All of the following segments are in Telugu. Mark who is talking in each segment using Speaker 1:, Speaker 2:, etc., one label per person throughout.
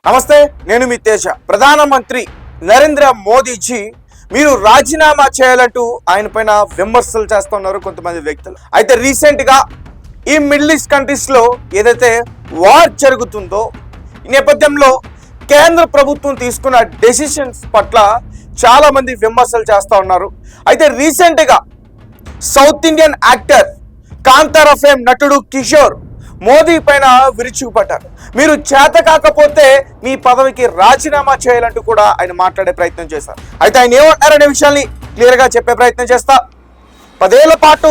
Speaker 1: నమస్తే, నేను మీ తేజ. ప్రధానమంత్రి నరేంద్ర మోదీజీ మీరు రాజీనామా చేయాలంటూ ఆయన పైన విమర్శలు చేస్తున్నారు కొంతమంది వ్యక్తులు. అయితే రీసెంట్ గా ఈ మిడిల్ ఈస్ట్ కంట్రీస్ లో ఏదైతే వార్ జరుగుతుందో ఈ నేపథ్యంలో కేంద్ర ప్రభుత్వం తీసుకున్న డెసిషన్స్ పట్ల చాలా మంది విమర్శలు చేస్తూ ఉన్నారు. అయితే రీసెంట్ గా south Indian actor Kantara fame నటుడు కిషోర్ మోదీ పైన విరుచుకుపడ్డారు. మీరు చేత కాకపోతే మీ పదవికి రాజీనామా చేయాలంటూ కూడా ఆయన మాట్లాడే ప్రయత్నం చేశారు. అయితే ఆయన ఏమంటారనే విషయాన్ని క్లియర్ గా చెప్పే ప్రయత్నం చేస్తా. 10 ఏళ్ల పాటు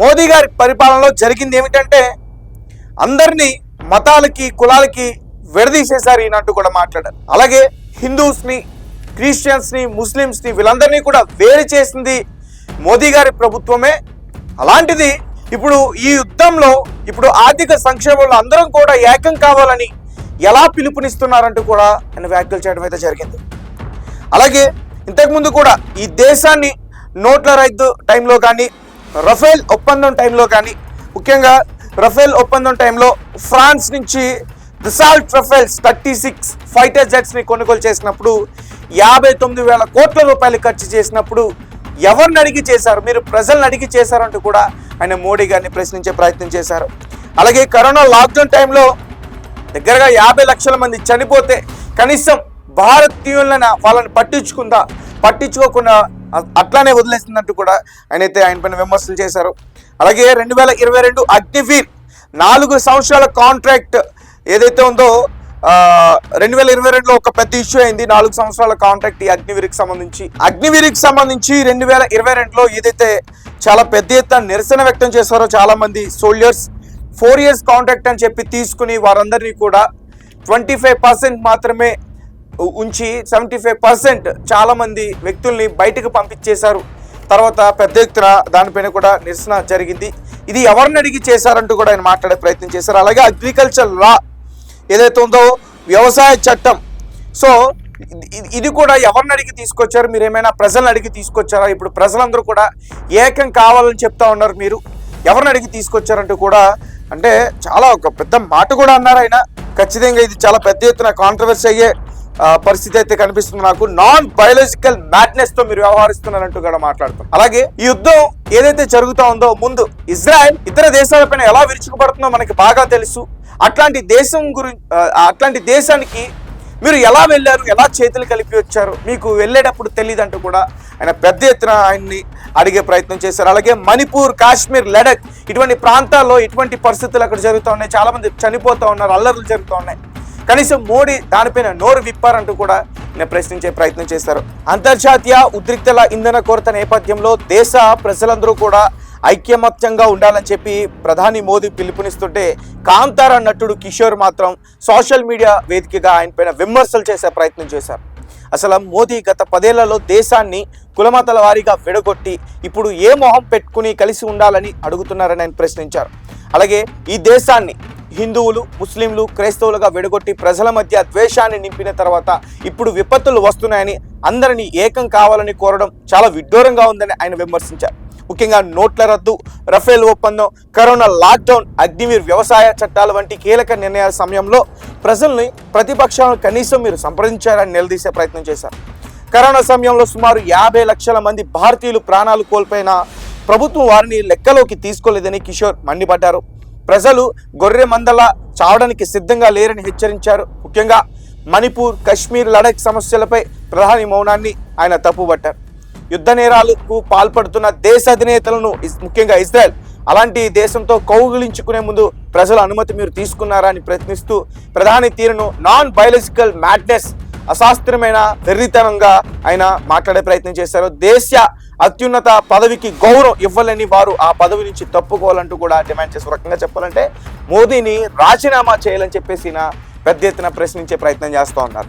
Speaker 1: మోదీ గారి పరిపాలనలో జరిగింది ఏమిటంటే అందరినీ మతాలకి కులాలకి విడదీసేశారు ఈయనంటూ కూడా మాట్లాడారు. అలాగే హిందూస్ని, క్రిస్టియన్స్ని, ముస్లిమ్స్ని వీళ్ళందరినీ కూడా వేరు చేసింది మోదీ గారి ప్రభుత్వమే. అలాంటిది ఇప్పుడు ఈ యుద్ధంలో ఇప్పుడు ఆర్థిక సంక్షేమంలో అందరం కూడా ఏకం కావాలని ఎలా పిలుపునిస్తున్నారంటూ కూడా ఆయన వ్యాఖ్యలు చేయడం అయితే జరిగింది. అలాగే ఇంతకుముందు కూడా ఈ దేశాన్ని నోట్ల రద్దు టైంలో కానీ, రఫేల్ ఒప్పందం టైంలో కానీ, ముఖ్యంగా రఫేల్ ఒప్పందం టైంలో ఫ్రాన్స్ నుంచి దిసాల్ట్ రఫేల్స్ 36 ఫైటర్ జెట్స్ని కొనుగోలు చేసినప్పుడు 59,000 కోట్ల రూపాయలు ఖర్చు చేసినప్పుడు ఎవరిని అడిగి చేశారు, మీరు ప్రజలను అడిగి చేశారంటూ కూడా ఆయన మోడీ గారిని ప్రశ్నించే ప్రయత్నం చేశారు. అలాగే కరోనా లాక్డౌన్ టైంలో దగ్గరగా 50 లక్షల మంది చనిపోతే కనీసం భారతీయులను వాళ్ళని పట్టించుకోకుండా అట్లానే వదిలేసిందంటూ కూడా ఆయన పైన విమర్శలు చేశారు. అలాగే 2022 అగ్నివీర్ 4 సంవత్సరాల కాంట్రాక్ట్ ఏదైతే ఉందో 2022లో ఒక పెద్ద ఇష్యూ అయింది. 4 సంవత్సరాల కాంట్రాక్ట్ ఈ అగ్నివీర్కి సంబంధించి 2022లో ఏదైతే చాలా పెద్ద ఎత్తున నిరసన వ్యక్తం చేశారో చాలా మంది సోల్జర్స్ 4 years కాంట్రాక్ట్ అని చెప్పి తీసుకుని వారందరినీ కూడా 25% మాత్రమే ఉంచి 75% చాలా మంది వ్యక్తుల్ని బయటకు పంపించేశారు. తర్వాత పెద్ద ఎత్తున దానిపైన కూడా నిరసన జరిగింది. ఇది ఎవరిని అడిగి చేశారంటూ కూడా ఆయన మాట్లాడే ప్రయత్నం చేశారు. అలాగే అగ్రికల్చర్ లా ఏదైతే ఉందో వ్యవసాయ చట్టం, సో ఇది కూడా ఎవరిని అడిగి తీసుకొచ్చారు, మీరు ఏమైనా ప్రజలను అడిగి తీసుకొచ్చారా? ఇప్పుడు ప్రజలందరూ కూడా ఏకం కావాలని చెప్తా ఉన్నారు, మీరు ఎవరిని అడిగి తీసుకొచ్చారంటూ కూడా అంటే చాలా ఒక పెద్ద మాట కూడా అన్నారు ఆయన. ఖచ్చితంగా ఇది చాలా పెద్ద ఎత్తున కాంట్రవర్సీ అయ్యే పరిస్థితి అయితే కనిపిస్తుంది నాకు. నాన్ బయాలజికల్ మ్యాడ్నెస్ తో మీరు వ్యవహరిస్తున్నారంటూ కూడా మాట్లాడుతాం. అలాగే ఈ యుద్ధం ఏదైతే జరుగుతా ఉందో ముందు ఇజ్రాయెల్ ఇతర దేశాలపైన ఎలా విరుచుకుపడుతుందో మనకి బాగా తెలుసు. అట్లాంటి దేశానికి మీరు ఎలా వెళ్ళారు, ఎలా చేతులు కలిపి వచ్చారు, మీకు వెళ్ళేటప్పుడు తెలియదంటూ కూడా ఆయన పెద్ద ఎత్తున ఆయన్ని అడిగే ప్రయత్నం చేశారు. అలాగే మణిపూర్, కాశ్మీర్, లడఖ్ ఇటువంటి ప్రాంతాల్లో ఇటువంటి పరిస్థితులు అక్కడ జరుగుతూ ఉన్నాయి, చాలా మంది చనిపోతూ ఉన్నారు, అల్లర్లు జరుగుతూ ఉన్నాయి. కనీసం మోడీ దానిపైన నోరు విప్పారంటూ కూడా ఆయన ప్రశ్నించే ప్రయత్నం చేశారు. అంతర్జాతీయ ఉద్రిక్తల ఇంధన కొరత నేపథ్యంలో దేశ ప్రజలందరూ కూడా ఐక్యమత్యంగా ఉండాలని చెప్పి ప్రధాని మోదీ పిలుపునిస్తుంటే కాంతారా నటుడు కిషోర్ మాత్రం సోషల్ మీడియా వేదికగా ఆయన పైన విమర్శలు చేసే ప్రయత్నం చేశారు. అసలు మోదీ గత 10 ఏళ్లలో దేశాన్ని కులమతాల వారీగా విడగొట్టి ఇప్పుడు ఏ మొహం పెట్టుకుని కలిసి ఉండాలని అడుగుతున్నారని ఆయన ప్రశ్నించారు. అలాగే ఈ దేశాన్ని హిందువులు, ముస్లింలు, క్రైస్తవులుగా విడగొట్టి ప్రజల మధ్య ద్వేషాన్ని నింపిన తర్వాత ఇప్పుడు విపత్తులు వస్తున్నాయని అందరినీ ఏకం కావాలని కోరడం చాలా విడ్డూరంగా ఉందని ఆయన విమర్శించారు. ముఖ్యంగా నోట్ల రద్దు, రఫేల్ ఒప్పందం, కరోనా లాక్డౌన్, అగ్నివీర్ వ్యవసాయ చట్టాల వంటి కీలక నిర్ణయాల సమయంలో ప్రజల్ని, ప్రతిపక్షాలను కనీసం మీరు సంప్రదించారని నిలదీసే ప్రయత్నం చేశారు. కరోనా సమయంలో సుమారు 50 లక్షల మంది భారతీయులు ప్రాణాలు కోల్పోయిన ప్రభుత్వం వారిని లెక్కలోకి తీసుకోలేదని కిషోర్ మండిపడ్డారు. ప్రజలు గొర్రె మందలా చావడానికి సిద్ధంగా లేరని హెచ్చరించారు. ముఖ్యంగా మణిపూర్, కశ్మీర్, లడఖ్ సమస్యలపై ప్రధాని మౌనాన్ని ఆయన తప్పుబట్టారు. యుద్ధ నేరాలకు పాల్పడుతున్న దేశ అధినేతలను, ముఖ్యంగా ఇజ్రాయెల్ అలాంటి దేశంతో కౌగిలించుకునే ముందు ప్రజల అనుమతి మీరు తీసుకున్నారా అని ప్రశ్నిస్తూ ప్రధాని తీరును నాన్ బయాలజికల్ మ్యాడ్నెస్, అశాస్త్రమైన వెర్రితనంగా ఆయన మాట్లాడే ప్రయత్నం చేశారు. దేశ అత్యున్నత పదవికి గౌరవం ఇవ్వాలని వారు ఆ పదవి నుంచి తప్పుకోవాలంటూ కూడా డిమాండ్ చేశారు. రకంగా చెప్పాలంటే మోదీని రాజీనామా చేయాలని చెప్పేసి పెద్ద ఎత్తున ప్రశ్నించే ప్రయత్నం చేస్తూ ఉన్నారు.